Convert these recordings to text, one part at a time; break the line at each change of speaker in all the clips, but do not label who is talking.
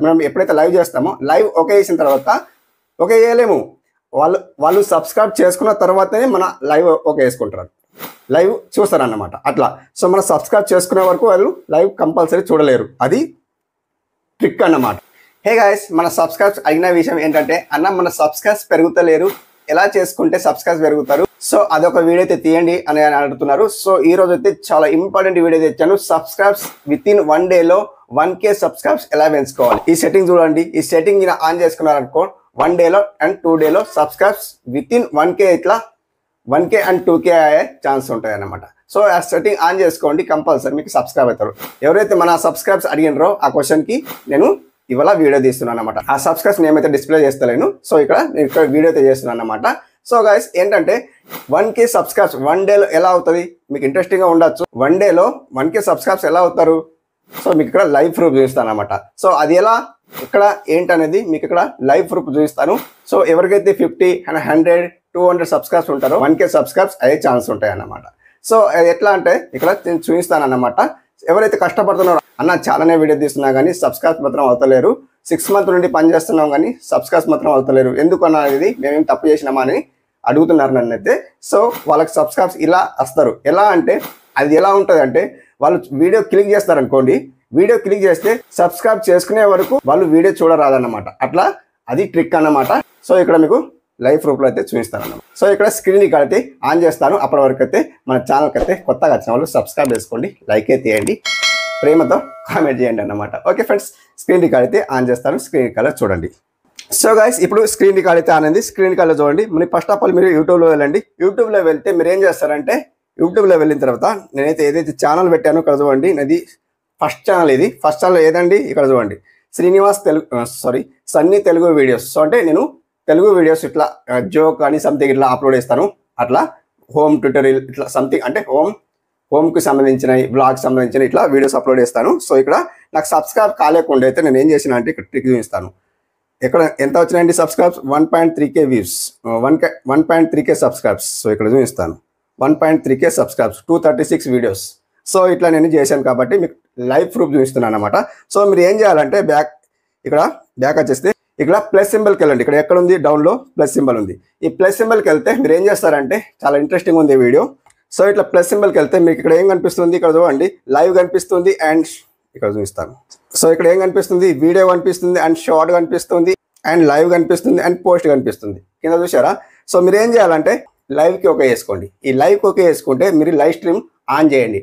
మనం ఎప్పుడైతే లైవ్ చేస్తామో లైవ్ ఓకే చేసిన తర్వాత ఓకే చేయలేము, వాళ్ళు సబ్స్క్రైబ్ చేసుకున్న తర్వాతనే మన లైవ్ ఓకే చేసుకుంటారు, లైవ్ చూస్తారన్నమాట అట్లా. సో మనం సబ్స్క్రైబ్ చేసుకునే వరకు వాళ్ళు లైవ్ కంపల్సరీ చూడలేరు, అది ట్రిక్ అన్నమాట. హే గాయస్, మన సబ్స్క్రైబ్స్ అయిన విషయం ఏంటంటే అన్న మన సబ్స్క్రైబ్స్ పెరుగుతలేరు, ఎలా చేసుకుంటే సబ్స్క్రైబ్స్ పెరుగుతారు, సో అదొక వీడియో అయితే తీయండి అని అడుగుతున్నారు. సో ఈ రోజు అయితే చాలా ఇంపార్టెంట్ వీడియో తెచ్చాను. సబ్స్క్రైబ్స్ విత్ ఇన్ 1 డేలో 1K సబ్స్క్రైబ్స్ ఎలా పెంచుకోవాలి. ఈ సెట్టింగ్ చూడండి, ఈ సెట్టింగ్ ఆన్ చేసుకున్నారనుకో 1 డేలో అండ్ 2 డేలో సబ్స్క్రైబ్స్ విత్ ఇన్ 1K ఇట్లా 1K అండ్ 2K అయ్యే ఛాన్స్ ఉంటాయి అన్నమాట. సో ఆ సెట్టింగ్ ఆన్ చేసుకోండి, కంపల్సరీ మీకు సబ్స్క్రైబ్ అవుతారు. ఎవరైతే మన సబ్స్క్రైబ్స్ అడిగినారో ఆ క్వశ్చన్కి నేను ఇవాళ వీడియో తీస్తున్నాను అనమాట. ఆ సబ్స్క్రైబ్స్ నేమైతే డిస్ప్లే చేస్తలేను, సో నేను ఇక్కడ వీడియో అయితే చేస్తున్నాను అనమాట. సో గైస్ ఏంటంటే 1K సబ్స్క్రైబ్స్ 1 డేలో ఎలా అవుతుంది మీకు ఇంట్రెస్టింగ్గా ఉండొచ్చు. 1 డేలో 1K సబ్స్క్రైబ్స్ ఎలా అవుతారు, సో మీకు ఇక్కడ లైవ్ ప్రూఫ్ చూపిస్తాను అనమాట. సో అది ఎలా ఇక్కడ ఏంటనేది మీకు ఇక్కడ లైవ్ ప్రూఫ్ చూపిస్తాను. సో ఎవరికైతే 50 and 100 200 సబ్స్క్రైబ్స్ ఉంటారో 1K సబ్స్క్రైబ్స్ అయ్యే ఛాన్స్ ఉంటాయి అన్నమాట. సో ఎట్లా అంటే ఇక్కడ నేను చూపిస్తాను అన్నమాట. ఎవరైతే కష్టపడుతున్నారో అన్న చాలానే వీడియో తీస్తున్నా కానీ సబ్స్క్రైబ్స్ మాత్రం అవుతలేరు, 6 months నుండి పని చేస్తున్నాం కానీ సబ్స్క్రైబ్స్ మాత్రం అవుతలేరు, ఎందుకు అన్నది మేమేం తప్పు చేసినామా అని అడుగుతున్నారు నన్ను అయితే. సో వాళ్ళకి సబ్స్క్రైబ్స్ ఇలా వస్తారు. ఎలా అంటే అది ఎలా ఉంటుంది అంటే వాళ్ళు వీడియో క్లిక్ చేస్తారనుకోండి, వీడియో క్లిక్ చేస్తే సబ్స్క్రైబ్ చేసుకునే వరకు వాళ్ళు వీడియో చూడరాదన్నమాట, అట్లా అది ట్రిక్ అన్నమాట. సో ఇక్కడ మీకు లైవ్ ప్రూఫ్లో అయితే చూపిస్తాను అన్నమాట. సో ఇక్కడ స్క్రీన్ రికార్డ్ అయితే ఆన్ చేస్తాను. అప్పటి వరకు అయితే మన ఛానల్కి అయితే కొత్తగా వచ్చిన వాళ్ళు సబ్స్క్రైబ్ చేసుకోండి, లైక్ అయితే చేయండి, ప్రేమతో కామెంట్ చేయండి అన్నమాట. ఓకే ఫ్రెండ్స్, స్క్రీన్ రికార్డ్ అయితే ఆన్ చేస్తాను, స్క్రీన్ రికార్డ్లో చూడండి. సో గైస్ ఇప్పుడు స్క్రీన్ రికార్డ్ అయితే ఆన్ అయింది, స్క్రీన్ రికార్డ్లో చూడండి. మీరు ఫస్ట్ ఆఫ్ ఆల్ మీరు యూట్యూబ్లో వెళ్ళండి. యూట్యూబ్లో వెళ్తే మీరు ఏం చేస్తారంటే యూట్యూబ్లో వెళ్ళిన తర్వాత నేనైతే ఏదైతే ఛానల్ పెట్టానో ఇక్కడ చూడండి, నాది ఫస్ట్ ఛానల్. ఇది ఫస్ట్ ఛానల్ ఏదండి, ఇక్కడ చూడండి సన్నీ తెలుగు వీడియోస్. సో అంటే నేను తెలుగు వీడియోస్ ఇట్లా జోక్ అని సంథింగ్ ఇట్లా అప్లోడ్ చేస్తాను, అట్లా హోమ్ ట్యూటోరియల్ ఇట్లా సంథింగ్ అంటే హోమ్కి సంబంధించిన బ్లాగ్కి సంబంధించిన ఇట్లా వీడియోస్ అప్లోడ్ చేస్తాను. సో ఇక్కడ నాకు సబ్స్క్రైబ్ కాలేకుండా అయితే నేను ఏం చేసిన అంటే ఇక్కడ ట్రిక్ చూపిస్తాను. ఇక్కడ ఎంత వచ్చినాయండి subscribes, 1.3K views, 1.3K subscribes. So ఇక్కడ చూపిస్తాను 1.3K సబ్స్క్రైబ్స్, 236 వీడియోస్. సో ఇట్లా నేను చేశాను కాబట్టి మీకు లైవ్ ప్రూఫ్ చూపిస్తున్నాను అనమాట. సో మీరు ఏం చేయాలంటే ఇక్కడ బ్యాక్ వచ్చేస్తే ఇక్కడ ప్లస్ సింబల్కి వెళ్ళండి. ఇక్కడ ఎక్కడ ఉంది, డౌన్లో ప్లస్ సింబల్ ఉంది. ఈ ప్లస్ సింబల్కి వెళ్తే మీరు ఏం చేస్తారంటే చాలా ఇంట్రెస్టింగ్ ఉంది వీడియో. సో ఇట్లా ప్లస్ సింబల్కి వెళ్తే మీకు ఇక్కడ ఏం కనిపిస్తుంది, ఇక్కడ చూడండి లైవ్ కనిపిస్తుంది అండ్ ఇక్కడ చూపిస్తాను. సో ఇక్కడ ఏం కనిపిస్తుంది, వీడియో కనిపిస్తుంది అండ్ షార్ట్ కనిపిస్తుంది అండ్ లైవ్ కనిపిస్తుంది అండ్ పోస్ట్ కనిపిస్తుంది కింద చూసారా. సో మీరు ఏం చేయాలంటే లైవ్కి ఓకే చేసుకోండి. ఈ లైవ్కి ఓకే చేసుకుంటే మీరు లైవ్ స్ట్రీమ్ ఆన్ చేయండి.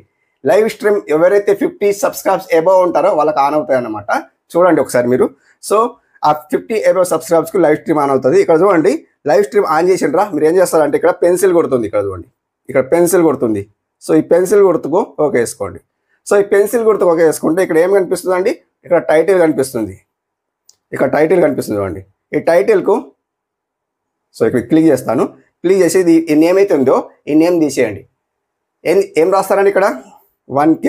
లైవ్ స్ట్రీమ్ ఎవరైతే 50 సబ్స్క్రైబ్స్ అబవ్ ఉంటారో వాళ్ళకి ఆన్ అవుతాయి అన్నమాట. చూడండి ఒకసారి మీరు. సో ఆ 50 అబవ్ సబ్స్క్రైబ్స్కి లైవ్ స్ట్రీమ్ ఆన్ అవుతుంది. ఇక్కడ చూడండి లైవ్ స్ట్రీమ్ ఆన్ చేసిండ్రా, మీరు ఏం చేస్తారంటే ఇక్కడ పెన్సిల్ కొడుతుంది, ఇక్కడ చూడండి ఇక్కడ పెన్సిల్ కొడుతుంది. సో ఈ పెన్సిల్ గుర్తుకు ఓకే వేసుకోండి. సో ఈ పెన్సిల్ గుర్తుకు ఓకే వేసుకుంటే ఇక్కడ ఏం కనిపిస్తుంది అండి, ఇక్కడ టైటిల్ కనిపిస్తుంది, ఇక్కడ టైటిల్ కనిపిస్తుంది చూడండి. ఈ టైటిల్కు సో ఇక్కడ క్లిక్ చేస్తాను. క్లిక్ చేసి ఈ నేమ్ అయితే ఉందో ఈ నేమ్ తీసేయండి. ఏం రాస్తారండి ఇక్కడ 1K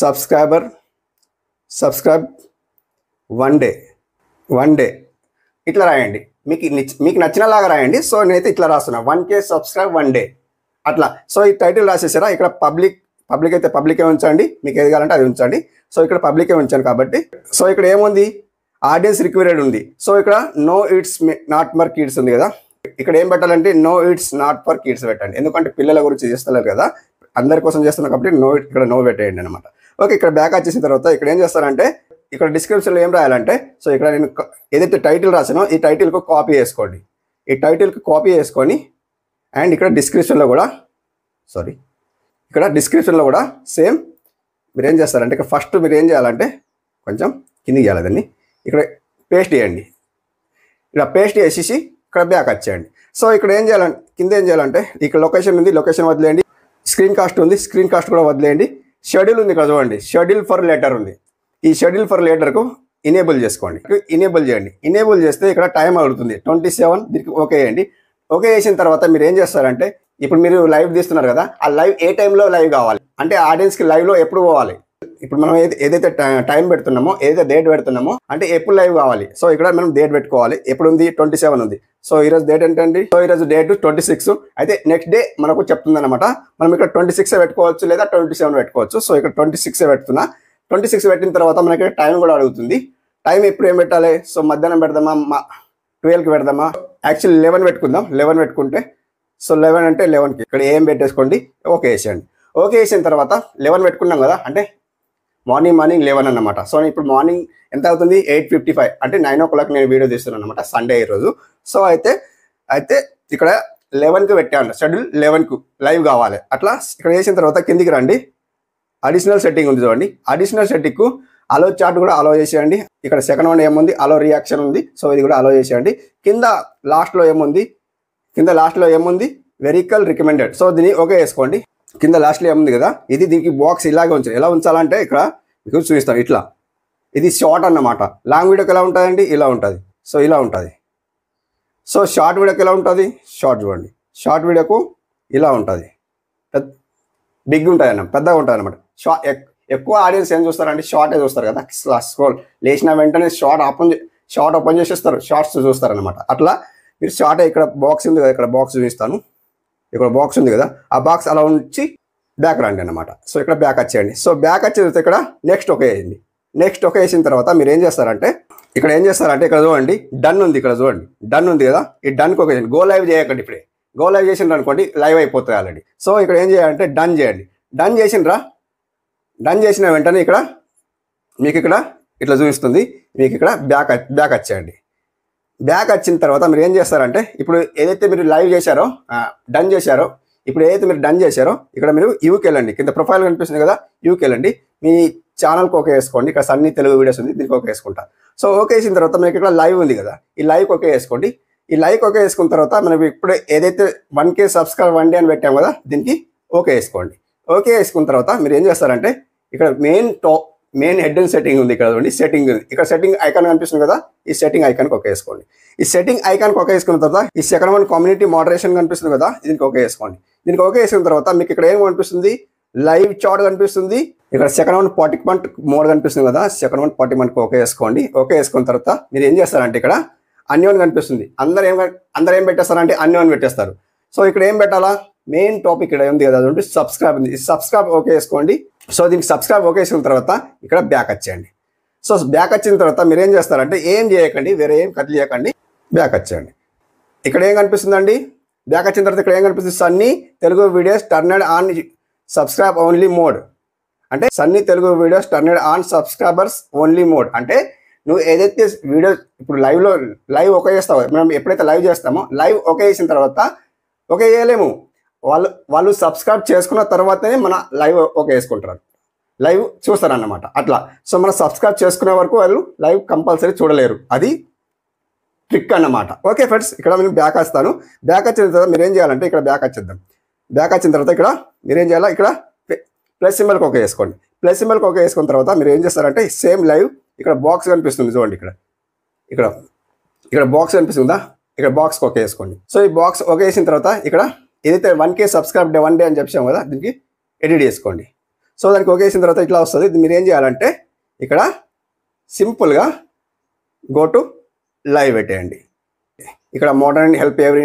సబ్స్క్రైబ్ 1 డే ఇట్లా రాయండి. మీకు నచ్చినలాగా రాయండి. సో నేనైతే ఇట్లా రాస్తున్నా 1K సబ్స్క్రైబ్ 1 డే అట్లా. సో ఈ టైటిల్ రాసేసారా, ఇక్కడ పబ్లిక్ అయితే పబ్లికే ఉంచండి, మీకు ఏది కావాలంటే అది ఉంచండి. సో ఇక్కడ పబ్లికే ఉంచాను కాబట్టి. సో ఇక్కడ ఏముంది, ఆడియన్స్ రిక్వైర్డ్ ఉంది. సో ఇక్కడ no it's not for kids ఉంది కదా, ఇక్కడ ఏం పెట్టాలంటే no it's not for kids పెట్టండి, ఎందుకంటే పిల్లల గురించి చేస్తలేరు కదా, అందరి కోసం చేస్తున్నారు కాబట్టి ఇక్కడ నో పెట్టేయండి అనమాట. ఓకే, ఇక్కడ బ్యాక్ వచ్చేసిన తర్వాత ఇక్కడ ఏం చేస్తారంటే ఇక్కడ డిస్క్రిప్షన్లో ఏం రాయాలంటే, సో ఇక్కడ నేను ఏదైతే టైటిల్ రాసానో ఈ టైటిల్కు కాపీ చేసుకోండి. ఈ టైటిల్కి కాపీ చేసుకొని అండ్ ఇక్కడ డిస్క్రిప్షన్లో కూడా సేమ్ మీరు ఏం చేస్తారంటే ఇక్కడ ఫస్ట్ మీరు ఏం చేయాలంటే కొంచెం కిందికి చేయాలి, దాన్ని ఇక్కడ పేస్ట్ చేయండి. ఇలా పేస్ట్ చేసేసి ఇక్కడ బ్యాక్ వచ్చేయండి. సో ఇక్కడ ఏం చేయాలంటే కింద ఏం చేయాలంటే ఇక్కడ లొకేషన్ ఉంది, లొకేషన్ వదిలేయండి. స్క్రీన్ కాస్ట్ ఉంది, స్క్రీన్ కాస్ట్ కూడా వదిలేయండి. షెడ్యూల్ ఉంది, ఇక్కడ చూడండి షెడ్యూల్ ఫర్ లేటర్ ఉంది. ఈ షెడ్యూల్ ఫర్ లేటర్కు ఇనేబుల్ చేసుకోండి, ఇనేబుల్ చేయండి. ఇనేబుల్ చేస్తే ఇక్కడ టైం అడుగుతుంది 27, దీనికి ఓకే చేయండి. ఓకే చేసిన తర్వాత మీరు ఏం చేస్తారంటే ఇప్పుడు మీరు లైవ్ తీస్తున్నారు కదా, ఆ లైవ్ ఏ టైంలో లైవ్ కావాలి అంటే ఆడియన్స్కి లైవ్లో ఎప్పుడు పోవాలి, ఇప్పుడు మనం ఏదైతే టైం పెడుతున్నామో, ఏదైతే డేట్ పెడుతున్నామో అంటే ఎప్పుడు లైవ్ కావాలి. సో ఇక్కడ మనం డేట్ పెట్టుకోవాలి. ఎప్పుడు ఉంది? 27 ఉంది. సో ఈరోజు డేట్ ఏంటండి? సో ఈరోజు డేట్ 26. అయితే నెక్స్ట్ డే మనకు చెప్తుంది అనమాట. మనం ఇక్కడ 26 పెట్టుకోవచ్చు లేదా 27 పెట్టుకోవచ్చు. సో ఇక్కడ 26 పెడుతున్నా. 26 పెట్టిన తర్వాత మనకి టైం కూడా అడుగుతుంది. టైం ఎప్పుడు ఏం పెట్టాలి? సో మధ్యాహ్నం పెడదామా, 12కి పెడదామా? యాక్చువల్లీ 11 పెట్టుకుందాం. 11 పెట్టుకుంటే సో 11 అంటే 11కి ఇక్కడ ఏం పెట్టేసుకోండి, ఓకే వేసేయండి. ఓకే వేసిన తర్వాత 11 పెట్టుకున్నాం కదా, అంటే మార్నింగ్ 11 అన్నమాట. సో ఇప్పుడు మార్నింగ్ ఎంత అవుతుంది? 8:55 అంటే 9 o'clock నేను వీడియో తీస్తున్నాను అనమాట, సండే ఈరోజు. సో అయితే ఇక్కడ 11కి పెట్టాను షెడ్యూల్, 11కు లైవ్ కావాలి. అట్లా ఇక్కడ వేసిన తర్వాత కిందికి రండి, అడిషనల్ సెట్టింగ్ ఉంది చూడండి. అడిషనల్ సెట్టింగ్కు అలో చాట్ కూడా అలో చేసేయండి. ఇక్కడ సెకండ్ వన్ ఏముంది? అలో రియాక్షన్ ఉంది. సో ఇది కూడా అలో చేసేయండి. కింద లాస్ట్లో ఏముంది? Vehicle recommended. సో దీన్ని ఓకే వేసుకోండి. కింద లాస్ట్లో ఏముంది కదా, ఇది దీనికి బాక్స్ ఇలాగే ఉంచాలి. ఎలా ఉంచాలంటే ఇక్కడ మీకు చూపిస్తాను. ఇట్లా ఇది షార్ట్ అన్నమాట. లాంగ్ వీడియోకి ఎలా ఉంటుందండి? ఇలా ఉంటుంది. సో ఇలా ఉంటుంది. సో షార్ట్ వీడియోకి ఎలా ఉంటుంది? షార్ట్ చూడండి, షార్ట్ వీడియోకు ఇలా ఉంటుంది. బిగ్ ఉంటుంది అన్న, పెద్దగా ఉంటుంది అనమాట. ఎక్కువ ఆడియన్స్ ఏం చూస్తారంటే షార్టే చూస్తారు కదా. స్క్రోల్ లేచిన వెంటనే షార్ట్ ఓపెన్ చేసేస్తారు, షార్ట్స్ చూస్తారనమాట. అట్లా మీరు షార్ట్ ఇక్కడ బాక్స్ ఉంది కదా, ఇక్కడ బాక్స్ చూపిస్తాను. ఇక్కడ బాక్స్ ఉంది కదా, ఆ బాక్స్ అలా ఉంచి బ్యాక్ రండి అనమాట. సో ఇక్కడ బ్యాక్ వచ్చేయండి. సో బ్యాక్ వచ్చేది ఇక్కడ నెక్స్ట్ ఓకే వేయండి. నెక్స్ట్ ఓకే వేసిన తర్వాత మీరు ఏం చేస్తారంటే ఇక్కడ చూడండి డన్ ఉంది. ఇక్కడ చూడండి డన్ ఉంది కదా, ఈ డన్కి ఓకే చేయండి. గో లైవ్ చేయకండి. ఇప్పుడే గో లైవ్ చేసిండ్రు అనుకోండి, లైవ్ అయిపోతుంది ఆల్రెడీ. సో ఇక్కడ ఏం చేయాలంటే డన్ చేయండి. డన్ చేసిండ్రా, డన్ చేసిన వెంటనే ఇక్కడ మీకు ఇక్కడ ఇట్లా చూపిస్తుంది. మీకు ఇక్కడ బ్యాక్ వచ్చేయండి. బ్యాక్ వచ్చిన తర్వాత మీరు ఏం చేస్తారంటే ఇప్పుడు ఏదైతే మీరు లైవ్ చేశారో, డన్ చేశారో, ఇప్పుడు ఏదైతే మీరు డన్ చేశారో ఇక్కడ మీరు యూకి వెళ్ళండి. కింద ప్రొఫైల్ కనిపిస్తుంది కదా, యూకి వెళ్ళండి. మీ ఛానల్కి ఓకే వేసుకోండి. ఇక్కడ సన్నీ తెలుగు వీడియోస్ ఉంది, దీనికి ఓకే వేసుకుంటా. సో ఓకే వేసిన తర్వాత మీకు ఇక్కడ లైవ్ ఉంది కదా, ఈ లైవ్కి ఓకే వేసుకోండి. ఈ లైవ్ ఓకే వేసుకున్న తర్వాత మనం ఇప్పుడు ఏదైతే 1K సబ్స్క్రైబ్ 1 day అని పెట్టాం కదా, దీనికి ఓకే వేసుకోండి. ఓకే వేసుకున్న తర్వాత మీరు ఏం చేస్తారంటే ఇక్కడ మెయిన్ హెడ్ అండ్ సెట్టింగ్ ఉంది. ఇక్కడ చూడండి సెట్టింగ్ ఉంది. ఇక్కడ సెట్టింగ్ ఐకాన్ కనిపిస్తుంది కదా, ఈ సెట్టింగ్ ఐకాన్కి ఓకే వేసుకోండి. ఈ సెట్టింగ్ ఐకాన్కి ఓకే వేసుకున్న తర్వాత ఈ సెకండ్ వన్ కమ్యూనిటీ మోడరేషన్ కనిపిస్తుంది కదా, దీనికి ఓకే వేసుకోండి. దీనికి ఓకే వేసుకున్న తర్వాత మీకు ఇక్కడ ఏం కనిపిస్తుంది? లైవ్ చాట్ కనిపిస్తుంది. ఇక్కడ సెకండ్ వన్ పార్టిసిపెంట్ మోడ్ కనిపిస్తుంది కదా, సెకండ్ వన్ పార్టిసిపెంట్కి ఓకే వేసుకోండి. ఓకే వేసుకున్న తర్వాత మీరు ఏం చేస్తారంటే ఇక్కడ అన్యోన్ కనిపిస్తుంది. అందరు ఏం పెట్టేస్తారంటే అన్యోన్ పెట్టేస్తారు. సో ఇక్కడ ఏం పెట్టాలా? మెయిన్ టాపిక్ ఇక్కడ ఉంది కదా, అదంటే సబ్స్క్రైబ్ ఉంది. సబ్స్క్రైబ్ ఓకే వేసుకోండి. సో దీనికి సబ్స్క్రైబ్ ఓకే వేసుకున్న తర్వాత ఇక్కడ బ్యాక్ వచ్చేయండి. సో బ్యాక్ వచ్చిన తర్వాత మీరు ఏం చేస్తారంటే ఏం చేయకండి, వేరే ఏం కట్ చేయకండి, బ్యాక్ వచ్చేయండి. ఇక్కడ ఏం కనిపిస్తుందండి? బ్యాక్ వచ్చిన తర్వాత ఇక్కడ ఏం కనిపిస్తుంది? Sunny Telugu videos turned on subscribe only mode. అంటే Sunny Telugu videos turned on subscribers only mode. అంటే నువ్వు ఏదైతే వీడియో ఇప్పుడు లైవ్ ఓకే చేస్తావో, మనం ఎప్పుడైతే లైవ్ చేస్తామో లైవ్ ఓకే చేసిన తర్వాత ఓకే చేయలేము. వాళ్ళు సబ్స్క్రైబ్ చేసుకున్న తర్వాతనే మన లైవ్ ఓకే వేసుకుంటారు, లైవ్ చూస్తారన్నమాట. అట్లా సో మనం సబ్స్క్రైబ్ చేసుకునే వరకు వాళ్ళు లైవ్ కంపల్సరీ చూడలేరు. అది ట్రిక్ అన్నమాట. ఓకే ఫ్రెండ్స్, ఇక్కడ నేను బ్యాక్ వస్తాను. బ్యాక్ వచ్చిన తర్వాత మీరు ఏం చేయాలంటే ఇక్కడ బ్యాక్ వచ్చేద్దాం. బ్యాక్ వచ్చిన తర్వాత ఇక్కడ మీరు ఏం చేయాలి? ఇక్కడ ప్లస్ సింబల్కి ఓకే వేసుకోండి. ప్లస్ సింబల్కి ఓకే వేసుకున్న తర్వాత మీరు ఏం చేస్తారంటే సేమ్ లైవ్ ఇక్కడ బాక్స్ కనిపిస్తుంది చూడండి. ఇక్కడ బాక్స్ కనిపిస్తుందా, ఇక్కడ బాక్స్కి ఓకే వేసుకోండి. సో ఈ బాక్స్ ఓకే వేసిన తర్వాత ఇక్కడ ఏదైతే 1K సబ్స్క్రైబ్ 1 day అని చెప్పాము కదా, దీనికి ఎడిట్ చేసుకోండి. సో దానికి ఓకే వేసిన తర్వాత ఇట్లా వస్తుంది. మీరు ఏం చేయాలంటే ఇక్కడ సింపుల్గా గో టు లైవ్ పెట్టేయండి. ఇక్కడ modern help every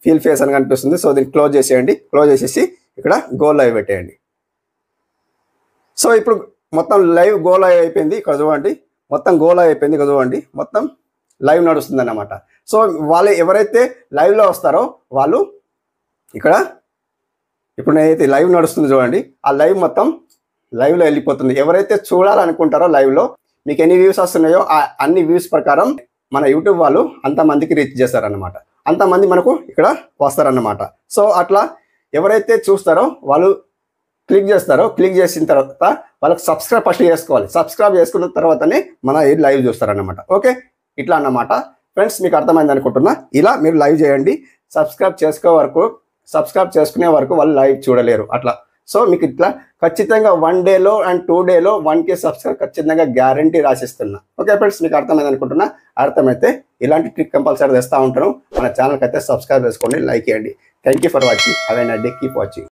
feel face అని కనిపిస్తుంది. సో దీన్ని క్లోజ్ చేసేయండి. క్లోజ్ చేసేసి ఇక్కడ గో లైవ్ పెట్టేయండి. సో ఇప్పుడు మొత్తం లైవ్ గో లైవ్ అయిపోయింది. ఇక్కడ చూడండి మొత్తం గో లైవ్ అయిపోయింది. ఇక్కడ చూడండి మొత్తం లైవ్ నడుస్తుంది అన్నమాట. సో వాళ్ళు ఎవరైతే లైవ్లో వస్తారో వాళ్ళు ఇక్కడ ఇప్పుడు నేనైతే లైవ్ నడుస్తుంది చూడండి, ఆ లైవ్ మొత్తం లైవ్లో వెళ్ళిపోతుంది. ఎవరైతే చూడాలనుకుంటారో లైవ్లో మీకు ఎన్ని వ్యూస్ వస్తున్నాయో ఆ అన్ని వ్యూస్ ప్రకారం మన యూట్యూబ్ వాళ్ళు అంతమందికి రీచ్ చేస్తారన్నమాట. అంతమంది మనకు ఇక్కడ వస్తారన్నమాట. సో అట్లా ఎవరైతే చూస్తారో వాళ్ళు క్లిక్ చేస్తారో, క్లిక్ చేసిన తర్వాత వాళ్ళకి సబ్స్క్రైబ్ ఫస్ట్ చేసుకోవాలి. సబ్స్క్రైబ్ చేసుకున్న తర్వాతనే మన లైవ్ చూస్తారన్నమాట. ఓకే, ఇట్లా అన్నమాట ఫ్రెండ్స్. మీకు అర్థమైంది అనుకుంటున్నా. ఇలా మీరు లైవ్ చేయండి. సబ్స్క్రైబ్ చేసుకునే వరకు వాళ్ళు లైవ్ చూడలేరు అట్లా. సో మీకు ఇట్లా ఖచ్చితంగా 1 dayలో అండ్ 2 dayలో 1K సబ్స్క్రైబ్ ఖచ్చితంగా గ్యారంటీ రాసిస్తున్నా. ఓకే ఫ్రెండ్స్, మీకు అర్థమైంది అనుకుంటున్నా. అర్థమైతే ఇలాంటి ట్రిక్ కంపల్సరీ తెస్తూ ఉంటాను. మన ఛానల్కి అయితే సబ్స్క్రైబ్ చేసుకోండి, లైక్ చేయండి. Thank you for watching. Have a nice day. Keep watching.